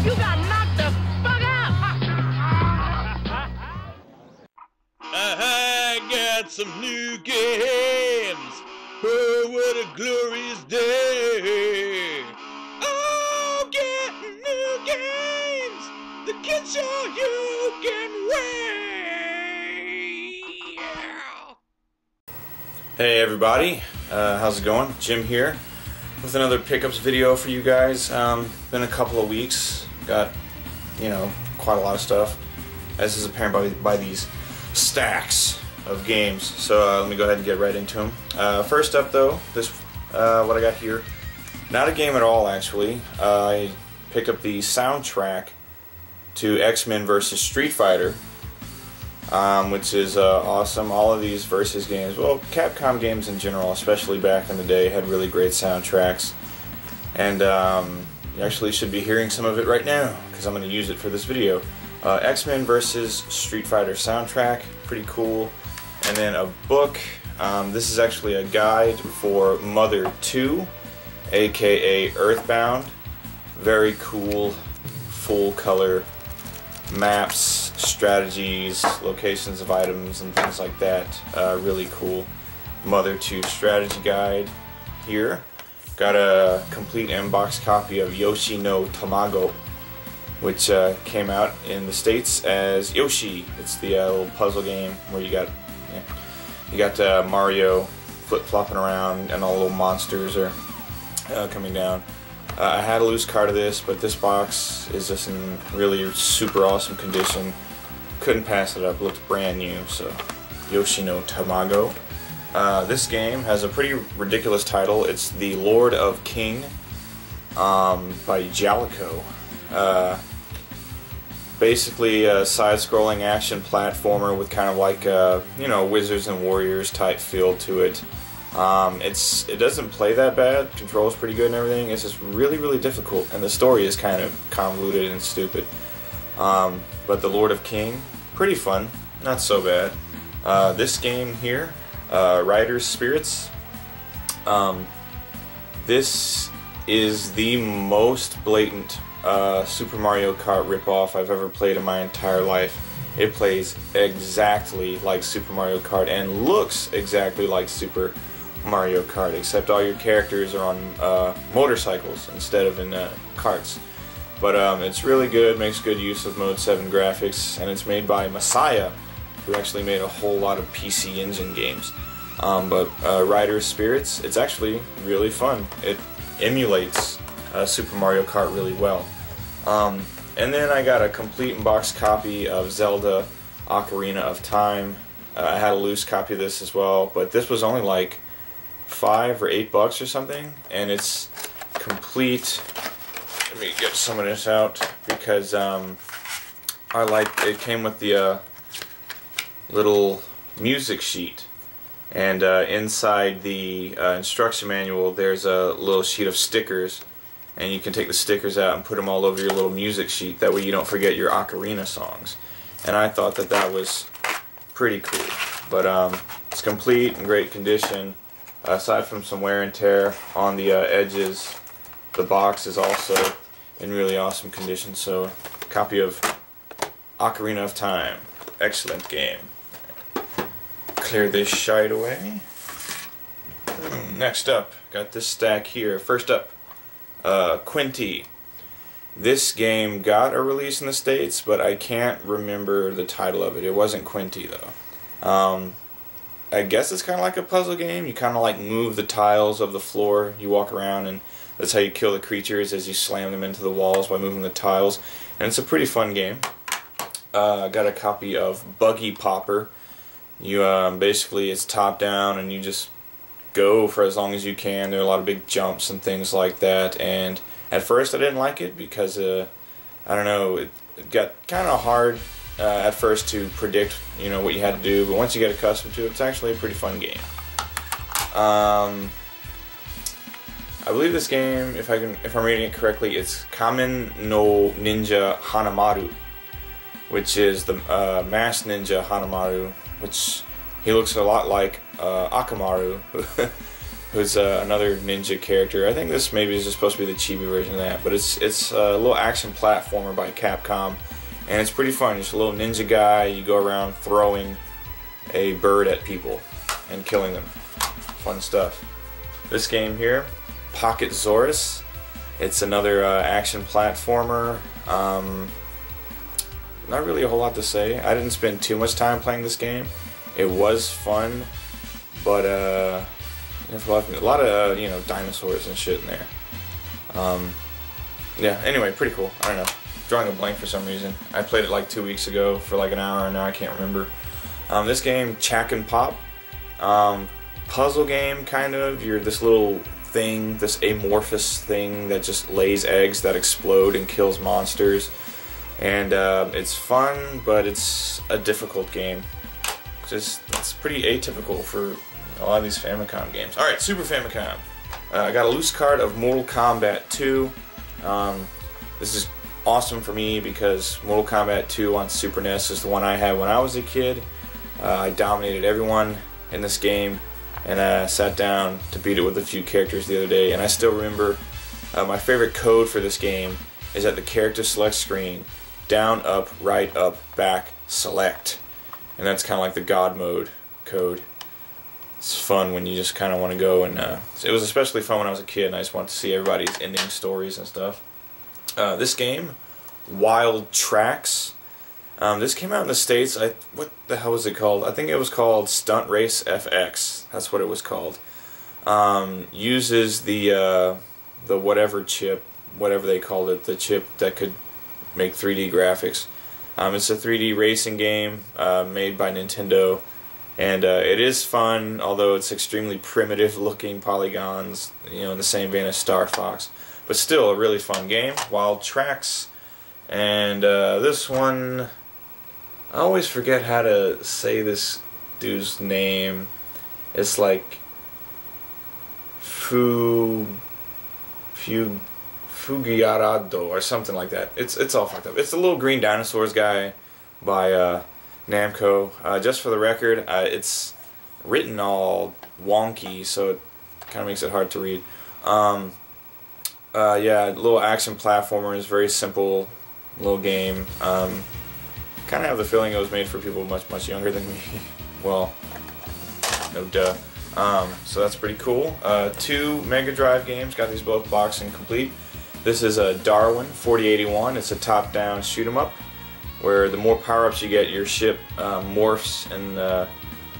You got knocked the fuck out! I got some new games. Oh, what a glorious day. Oh, get new games. The kids show you can wait. Hey everybody, how's it going? Jim here with another pickups video for you guys. Been a couple of weeks, got, quite a lot of stuff, as is apparent by these stacks of games. So let me go ahead and get right into them. First up though, what I got here, not a game at all actually. I picked up the soundtrack to X-Men vs. Street Fighter, which is awesome. All of these versus games, well, Capcom games in general, especially back in the day, had really great soundtracks. And you actually should be hearing some of it right now, because I'm going to use it for this video. X-Men vs. Street Fighter soundtrack, pretty cool. And then a book. This is actually a guide for Mother 2, aka Earthbound. Very cool, full color maps, strategies, locations of items, and things like that. Really cool Mother 2 strategy guide here. Got a complete in-box copy of Yoshi no Tamago, which came out in the States as Yoshi. It's the little puzzle game where you got Mario flip-flopping around and all the little monsters are coming down. I had a loose card of this, but this box is just in really super awesome condition. Couldn't pass it up. It looked brand new. So Yoshi no Tamago. This game has a pretty ridiculous title. It's The Lord of King by Jalico. Basically a side-scrolling action platformer with kind of like Wizards and Warriors type feel to it. It doesn't play that bad. Controls pretty good and everything. It's just really difficult, and the story is kind of convoluted and stupid. But The Lord of King, pretty fun, not so bad. This game here, Riders Spirits. This is the most blatant Super Mario Kart ripoff I've ever played in my entire life. It plays exactly like Super Mario Kart and looks exactly like Super Mario Kart, except all your characters are on motorcycles instead of in carts. But it's really good, makes good use of Mode 7 graphics, and it's made by Messiah, who actually made a whole lot of PC Engine games. But Riders Spirits, it's actually really fun. It emulates Super Mario Kart really well. And then I got a complete in-box copy of Zelda Ocarina of Time. I had a loose copy of this as well, but this was only like $5 or $8 or something, and it's complete. Let me get some of this out because it came with the little music sheet, and inside the instruction manual there's a little sheet of stickers, and you can take the stickers out and put them all over your little music sheet. That way you don't forget your ocarina songs. And I thought that was pretty cool. But it's complete in great condition. Aside from some wear and tear on the edges, the box is also in really awesome condition. So, a copy of Ocarina of Time. Excellent game. Clear this shite away. Next up, got this stack here. First up, Quinty. This game got a release in the States, but I can't remember the title of it. It wasn't Quinty though. I guess it's kind of like a puzzle game. You kind of like move the tiles of the floor. You walk around, and that's how you kill the creatures, as you slam them into the walls by moving the tiles. And it's a pretty fun game. Got a copy of Buggy Popper. You basically, it's top down, and you just go for as long as you can. There are a lot of big jumps and things like that. And at first, I didn't like it because I don't know, it got kind of hard at first to predict, what you had to do. But once you get accustomed to it, it's actually a pretty fun game. I believe this game, if I'm reading it correctly, it's Kamen no Ninja Hanamaru, which is the Masked Ninja Hanamaru, which he looks a lot like Akamaru, who's another ninja character. I think this maybe is just supposed to be the chibi version of that, but it's a little action platformer by Capcom, and it's pretty fun. Just a little ninja guy. You go around throwing a bird at people and killing them. Fun stuff. This game here, Pocket Zorus. It's another action platformer. Not really a whole lot to say. I didn't spend too much time playing this game. It was fun, but a lot of you know, dinosaurs and shit in there. Yeah. Anyway, pretty cool. I don't know. Drawing a blank for some reason. I played it like 2 weeks ago for like an hour, and now I can't remember. This game, Chack and Pop, puzzle game kind of. You're this little thing, this amorphous thing that just lays eggs that explode and kills monsters. And it's fun, but it's a difficult game. It's pretty atypical for a lot of these Famicom games. Alright, Super Famicom. I got a loose card of Mortal Kombat 2. This is awesome for me because Mortal Kombat 2 on Super NES is the one I had when I was a kid. I dominated everyone in this game, and I sat down to beat it with a few characters the other day, and I still remember my favorite code for this game is at the character select screen, down, up, right, up, back, select. And that's kind of like the God mode code. It's fun when you just kind of want to go and... it was especially fun when I was a kid, and I just wanted to see everybody's ending stories and stuff. This game, Wild Tracks. This came out in the States. What the hell was it called? I think it was called Stunt Race FX. That's what it was called. Uses the whatever chip, whatever they called it, the chip that could make 3D graphics. It's a 3D racing game made by Nintendo, and it is fun, although it's extremely primitive looking polygons, you know, in the same vein as Star Fox, but still a really fun game. Wild Tracks. And this one, I always forget how to say this dude's name. It's like Fugiarado or something like that. It's all fucked up. It's the little green dinosaurs guy by Namco. Just for the record, it's written all wonky, so it kind of makes it hard to read. Yeah, little action platformer. Is very simple little game. Kind of have the feeling it was made for people much younger than me. Well, no duh. So that's pretty cool. 2 Mega Drive games. Got these both boxed and complete. This is a Darwin 4081. It's a top-down shoot-'em-up where the more power-ups you get, your ship morphs and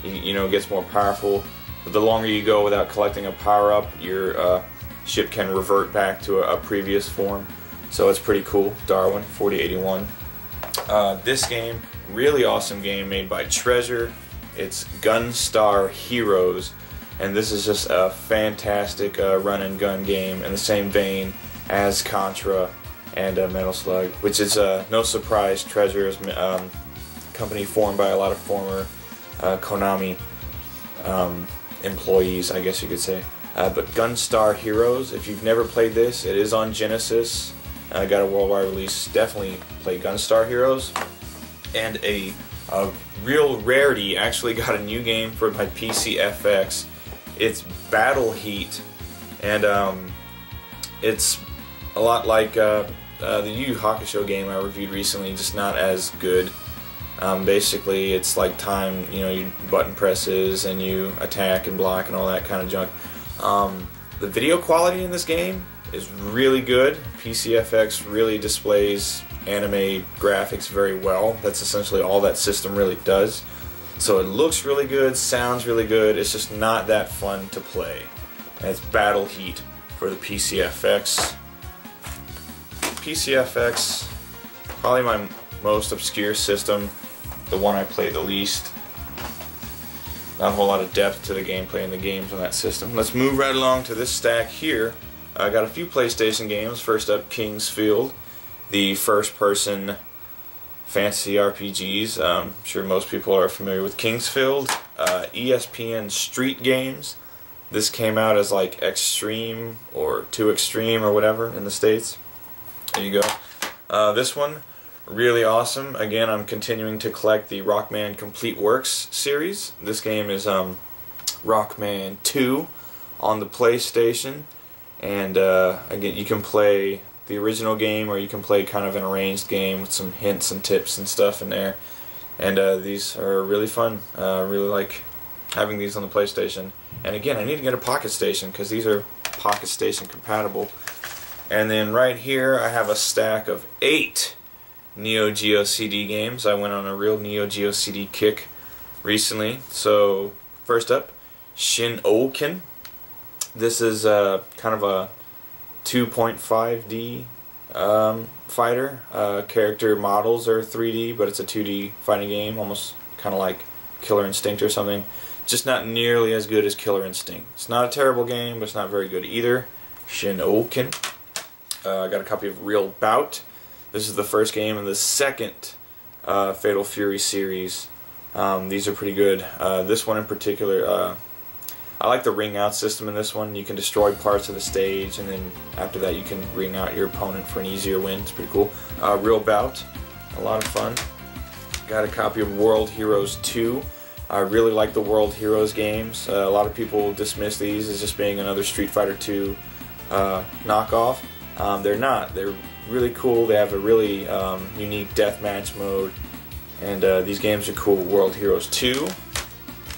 you know, gets more powerful. But the longer you go without collecting a power-up, your ship can revert back to a previous form. So it's pretty cool. Darwin 4081. This game, really awesome game made by Treasure. It's Gunstar Heroes, and this is just a fantastic run and gun game in the same vein as Contra and Metal Slug, which is no surprise. Treasure is company formed by a lot of former Konami employees, I guess you could say. But Gunstar Heroes, if you've never played this, it is on Genesis. Got a worldwide release. Definitely play Gunstar Heroes. And a real rarity, actually got a new game for my PC FX. It's Battle Heat, and it's a lot like the Yu Yu Hakusho game I reviewed recently, just not as good. Basically, it's like time, you know, you button presses and you attack and block and all that kind of junk. The video quality in this game is really good. PC FX really displays anime graphics very well. That's essentially all that system really does. So it looks really good, sounds really good, it's just not that fun to play. And it's Battle Heat for the PC FX. PC FX, probably my most obscure system, the one I play the least. Not a whole lot of depth to the gameplay in the games on that system. Let's move right along to this stack here. I got a few PlayStation games. First up, King's Field, the first-person fantasy RPGs. I'm sure most people are familiar with King's Field. ESPN Street Games. This came out as like Extreme or 2 Extreme or whatever in the States. There you go. This one, really awesome. Again, I'm continuing to collect the Rockman Complete Works series. This game is Rockman 2 on the PlayStation, and again, you can play the original game, or you can play kind of an arranged game with some hints and tips and stuff in there. And these are really fun. Really like having these on the PlayStation. And again, I need to get a Pocket Station because these are Pocket Station compatible. And then right here I have a stack of 8 Neo Geo CD games. I went on a real Neo Geo CD kick recently. So first up, Shin Oken. This is kind of a 2.5D fighter. Character models are 3D, but it's a 2D fighting game, almost kind of like Killer Instinct or something. Just not nearly as good as Killer Instinct. It's not a terrible game, but it's not very good either. Shin Oken. I got a copy of Real Bout. This is the first game in the second Fatal Fury series. These are pretty good. This one in particular, I like the ring out system in this one. You can destroy parts of the stage, and then after that you can ring out your opponent for an easier win. It's pretty cool. Real Bout, a lot of fun. Got a copy of World Heroes 2. I really like the World Heroes games. A lot of people dismiss these as just being another Street Fighter 2 knockoff. They're not. They're really cool. They have a really unique deathmatch mode, and these games are cool. World Heroes 2,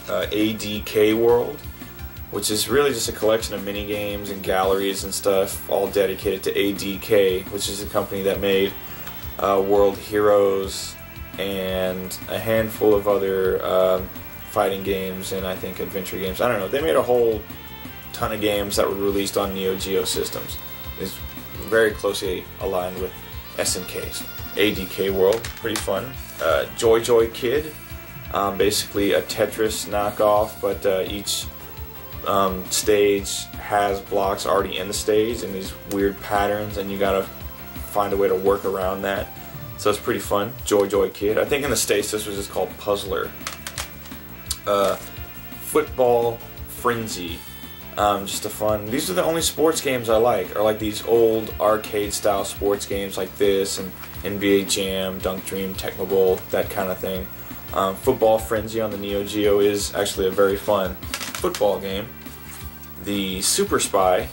ADK World, which is really just a collection of mini games and galleries and stuff, all dedicated to ADK, which is a company that made World Heroes and a handful of other fighting games and I think adventure games. I don't know. They made a whole ton of games that were released on Neo Geo systems. It's very closely aligned with SNK's ADK World. Pretty fun. Joy Joy Kid, basically a Tetris knockoff, but each stage has blocks already in the stage and these weird patterns, and you gotta find a way to work around that. So it's pretty fun. Joy Joy Kid. I think in the States this was just called Puzzler. Football Frenzy. Just a fun. These are the only sports games I like. Are like these old arcade style sports games like this and NBA Jam, Dunk Dream, Tecmo Bowl, that kind of thing. Football Frenzy on the Neo Geo is actually a very fun football game. The Super Spy,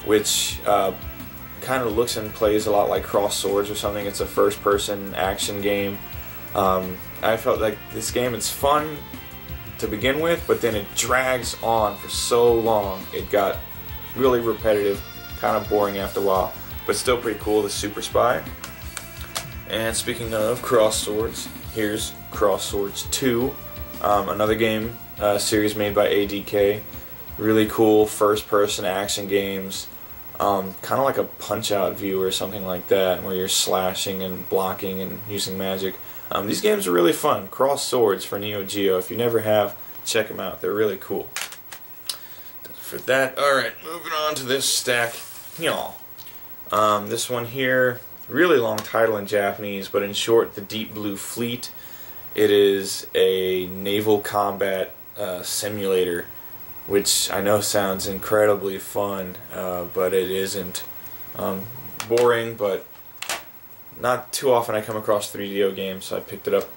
which kind of looks and plays a lot like Cross Swords or something. It's a first-person action game. I felt like this game, it's fun to begin with, but then it drags on for so long. It got really repetitive, kind of boring after a while, but still pretty cool. The Super Spy. And speaking of Cross Swords, here's Cross Swords 2, another game series made by ADK. Really cool first-person action games, kind of like a Punch-Out view or something like that, where you're slashing and blocking and using magic. These games are really fun. Cross Swords for Neo Geo. If you never have, check them out. They're really cool. For that, alright, moving on to this stack. This one here, really long title in Japanese, but in short, the Deep Blue Fleet. It is a naval combat simulator, which I know sounds incredibly fun, but it isn't. Boring, but not too often I come across 3DO games, so I picked it up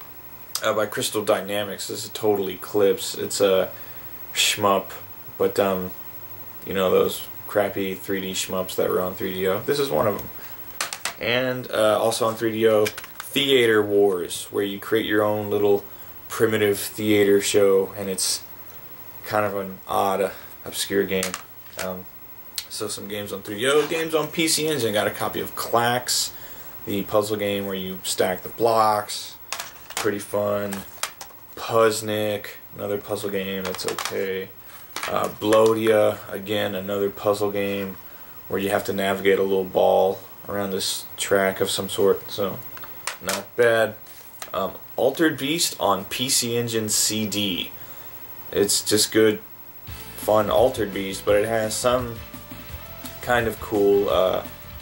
by Crystal Dynamics. This is Total Eclipse. It's a shmup, but you know, those crappy 3D shmups that were on 3DO. This is one of them. And also on 3DO, Theater Wars, where you create your own little primitive theater show, and it's kind of an odd, obscure game. So some games on 3DO, games on PC Engine. I got a copy of Clax, the puzzle game where you stack the blocks. Pretty fun. Puzznick, another puzzle game that's okay. Blodia, again, another puzzle game where you have to navigate a little ball around this track of some sort, so not bad. Altered Beast on PC Engine CD. It's just good, fun Altered Beast, but it has some kind of cool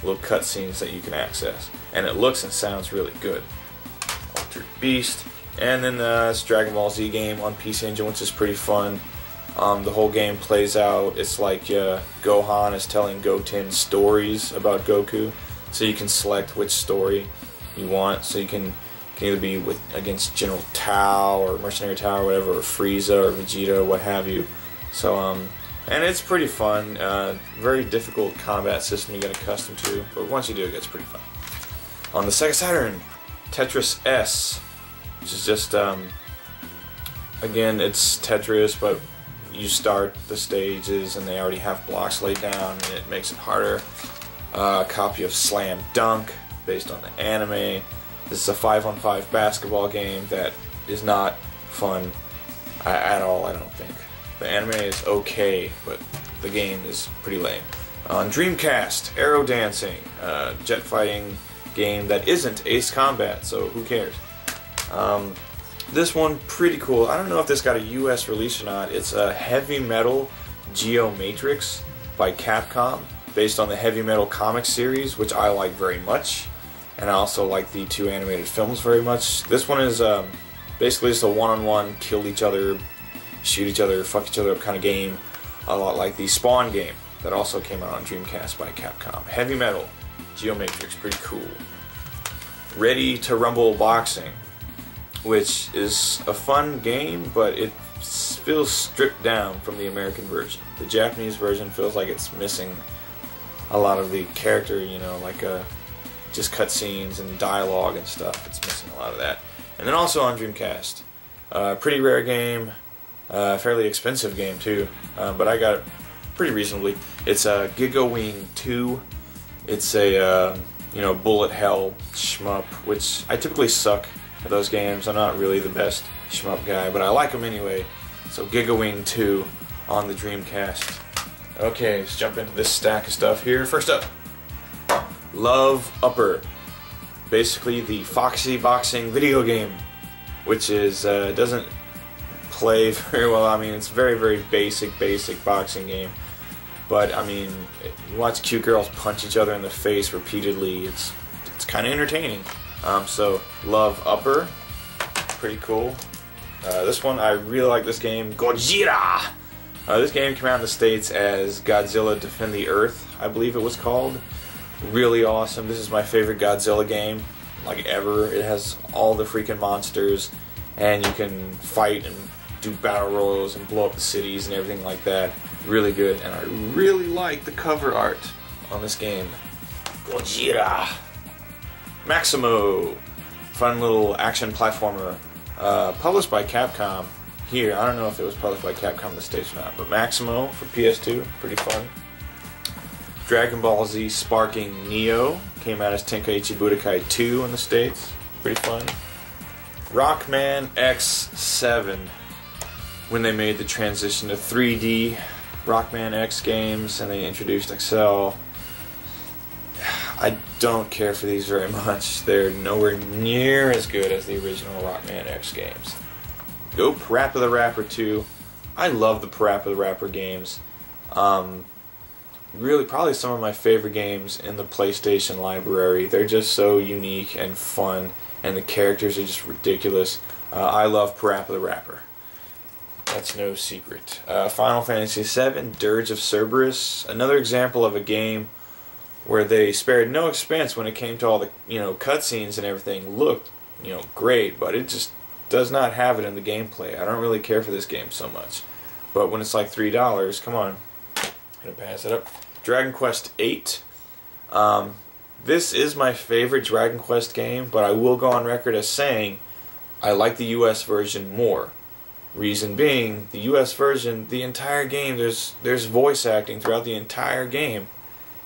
little cutscenes that you can access, and it looks and sounds really good. Altered Beast. And then this Dragon Ball Z game on PC Engine, which is pretty fun. The whole game plays out, it's like Gohan is telling Goten stories about Goku, so you can select which story you want. So you can either be against General Tao or Mercenary Tao or whatever, or Frieza or Vegeta or what have you. So And it's pretty fun. Very difficult combat system you get accustomed to, but once you do, it gets pretty fun. On the Sega Saturn, Tetris S, which is just, again, it's Tetris, but you start the stages and they already have blocks laid down, and it makes it harder. A copy of Slam Dunk, based on the anime. This is a 5-on-5 basketball game that is not fun at all, I don't think. The anime is okay, but the game is pretty lame. On Dreamcast, Aero Dancing, jet fighting game that isn't Ace Combat, so who cares? This one, pretty cool. I don't know if this got a US release or not. It's a Heavy Metal Geomatrix by Capcom, based on the Heavy Metal comic series, which I like very much. And I also like the 2 animated films very much. This one is basically just a one-on-one, kill each other, shoot each other, fuck each other up kind of game. A lot like the Spawn game that also came out on Dreamcast by Capcom. Heavy Metal Geomatrix, pretty cool. Ready to Rumble Boxing, which is a fun game, but it feels stripped down from the American version. The Japanese version feels like it's missing a lot of the character, you know, like just cutscenes and dialogue and stuff. It's missing a lot of that. And then also on Dreamcast, pretty rare game, fairly expensive game too, but I got it pretty reasonably. It's a Giga Wing 2. It's a you know, bullet hell shmup, which I typically suck at those games. I'm not really the best shmup guy, but I like them anyway. So Giga Wing 2 on the Dreamcast. Okay, let's jump into this stack of stuff here. First up, Love Upper. Basically the Foxy Boxing video game, which is doesn't play very well. I mean, it's very basic boxing game. But I mean, you watch cute girls punch each other in the face repeatedly. It's kind of entertaining. So Love Upper, pretty cool. This one, I really like this game. Gojira. This game came out in the States as Godzilla Defend the Earth, I believe it was called. Really awesome. This is my favorite Godzilla game, like ever. It has all the freaking monsters, and you can fight and do battle royals and blow up the cities and everything like that. Really good, and I really like the cover art on this game. Gojira. Maximo. Fun little action platformer. Published by Capcom here. I don't know if it was published by Capcom in the States or not, but Maximo for PS2. Pretty fun. Dragon Ball Z Sparking Neo came out as Tenkaichi Budokai 2 in the States. Pretty fun. Rockman X7, when they made the transition to 3D Rockman X games and they introduced Excel. I don't care for these very much. They're nowhere near as good as the original Rockman X games. Go Parappa the Rapper 2. I love the Parappa the Rapper games. Really, probably some of my favorite games in the PlayStation library. They're just so unique and fun, and the characters are just ridiculous. I love Parappa the Rapper. That's no secret. Final Fantasy VII, Dirge of Cerberus. Another example of a game where they spared no expense when it came to all the, you know, cutscenes and everything. Looked, you know, great, but it just does not have it in the gameplay. I don't really care for this game so much. But when it's like $3, come on. I'm gonna pass it up. Dragon Quest VIII. This is my favorite Dragon Quest game, but I will go on record as saying I like the US version more. Reason being, the US version, the entire game, there's voice acting throughout the entire game.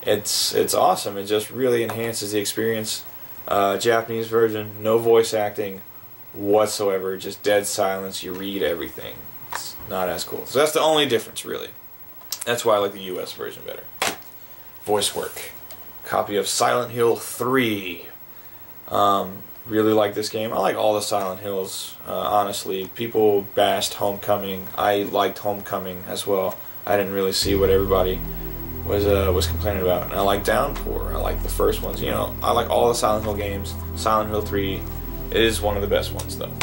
It's awesome. It just really enhances the experience. Japanese version, no voice acting whatsoever, just dead silence. You read everything. It's not as cool. So that's the only difference, really. That's why I like the US version better. Voice work. Copy of Silent Hill 3. Really like this game. I like all the Silent Hills, honestly. People bashed Homecoming. I liked Homecoming as well. I didn't really see what everybody was complaining about. And I like Downpour. I like the first ones. You know, I like all the Silent Hill games. Silent Hill 3 is one of the best ones, though.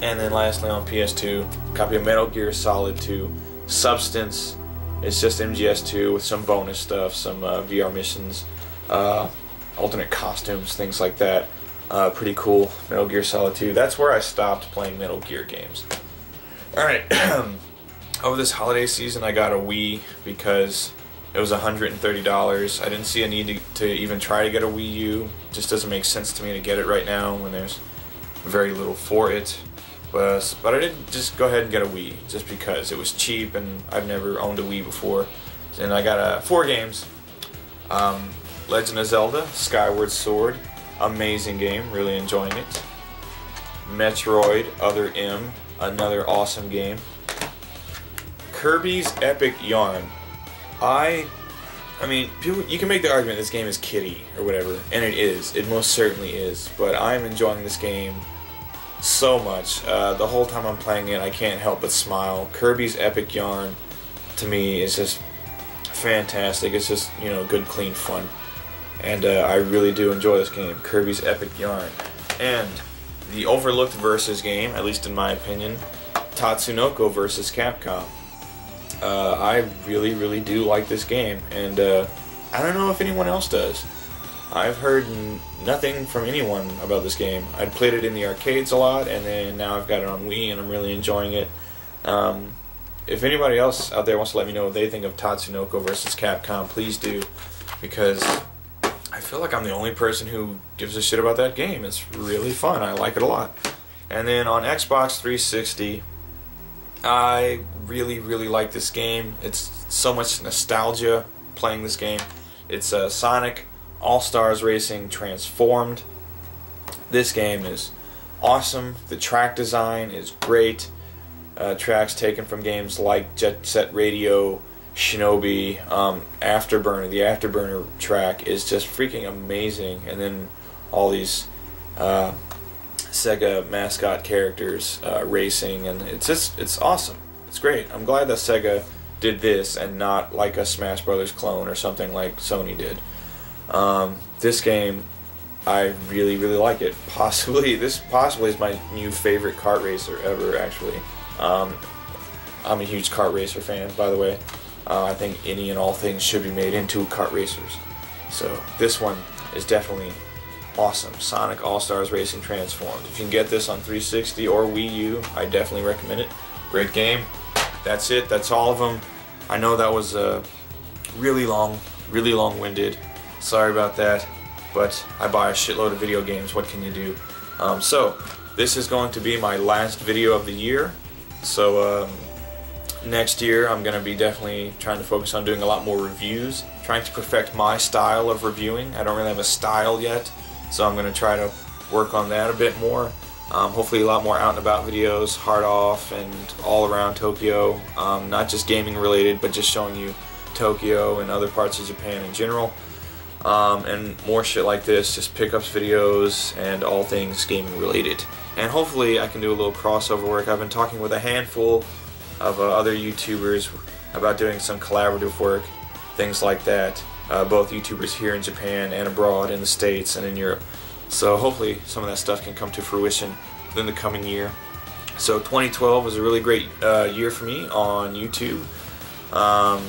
And then lastly on PS2, copy of Metal Gear Solid 2 Substance. It's just MGS2 with some bonus stuff, some VR missions, alternate costumes, things like that. Pretty cool. Metal Gear Solid 2. That's where I stopped playing Metal Gear games. Alright. over this holiday season I got a Wii because it was $130. I didn't see a need to even try to get a Wii U. It just doesn't make sense to me to get it right now when there's very little for it. But I did just go ahead and get a Wii just because it was cheap and I've never owned a Wii before. And I got 4 games. Legend of Zelda, Skyward Sword, amazing game, really enjoying it. Metroid, Other M, another awesome game. Kirby's Epic Yarn. I mean, people, you can make the argument this game is kiddie or whatever, and it is. It most certainly is. But I'm enjoying this game so much. The whole time I'm playing it, I can't help but smile. Kirby's Epic Yarn, to me, is just fantastic. It's just, you know, good, clean fun. And I really do enjoy this game, Kirby's Epic Yarn. And the overlooked versus game, at least in my opinion, Tatsunoko versus Capcom. I really do like this game, and I don't know if anyone else does. I've heard nothing from anyone about this game. I'd played it in the arcades a lot, and then now I've got it on Wii, and I'm really enjoying it. If anybody else out there wants to let me know what they think of Tatsunoko versus Capcom, please do, because I feel like I'm the only person who gives a shit about that game. It's really fun. I like it a lot. And then on Xbox 360, I really like this game. It's so much nostalgia playing this game. It's Sonic All-Stars Racing Transformed. This game is awesome. The track design is great. Tracks taken from games like Jet Set Radio, Shinobi, Afterburner. The Afterburner track is just freaking amazing. And then all these Sega mascot characters racing, and it's awesome. It's great. I'm glad that Sega did this and not like a Smash Brothers clone or something like Sony did. This game, I really like it. This possibly is my new favorite kart racer ever, actually. I'm a huge kart racer fan, by the way. I think any and all things should be made into kart racers. So this one is definitely awesome. Sonic All-Stars Racing Transformed. If you can get this on 360 or Wii U, I definitely recommend it. Great game. That's it. That's all of them. I know that was really long-winded. Sorry about that. But I buy a shitload of video games. What can you do? So this is going to be my last video of the year. So next year I'm going to be definitely trying to focus on doing a lot more reviews, trying to perfect my style of reviewing. I don't really have a style yet, so I'm going to try to work on that a bit more. Hopefully a lot more out and about videos, hard off and all around Tokyo, not just gaming related, but just showing you Tokyo and other parts of Japan in general. And more shit like this, just pickups videos and all things gaming related. And hopefully I can do a little crossover work. I've been talking with a handful of other YouTubers about doing some collaborative work, things like that. Both YouTubers here in Japan and abroad in the States and in Europe. So hopefully some of that stuff can come to fruition within the coming year. So 2012 was a really great year for me on YouTube.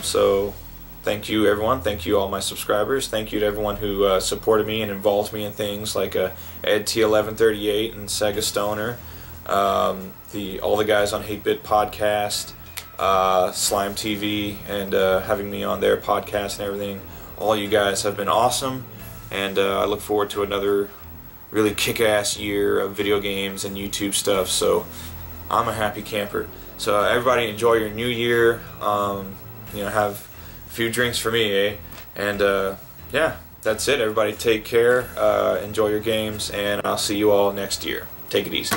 So thank you everyone, thank you all my subscribers, thank you to everyone who supported me and involved me in things like EdT1138 and Sega Stoner, all the guys on 8-Bit Podcast, Slime TV, and having me on their podcast and everything. All you guys have been awesome, and I look forward to another really kick-ass year of video games and YouTube stuff, so I'm a happy camper. So everybody enjoy your new year, you know, have a few drinks for me, eh? And yeah, that's it. Everybody take care, enjoy your games, and I'll see you all next year. Take it easy.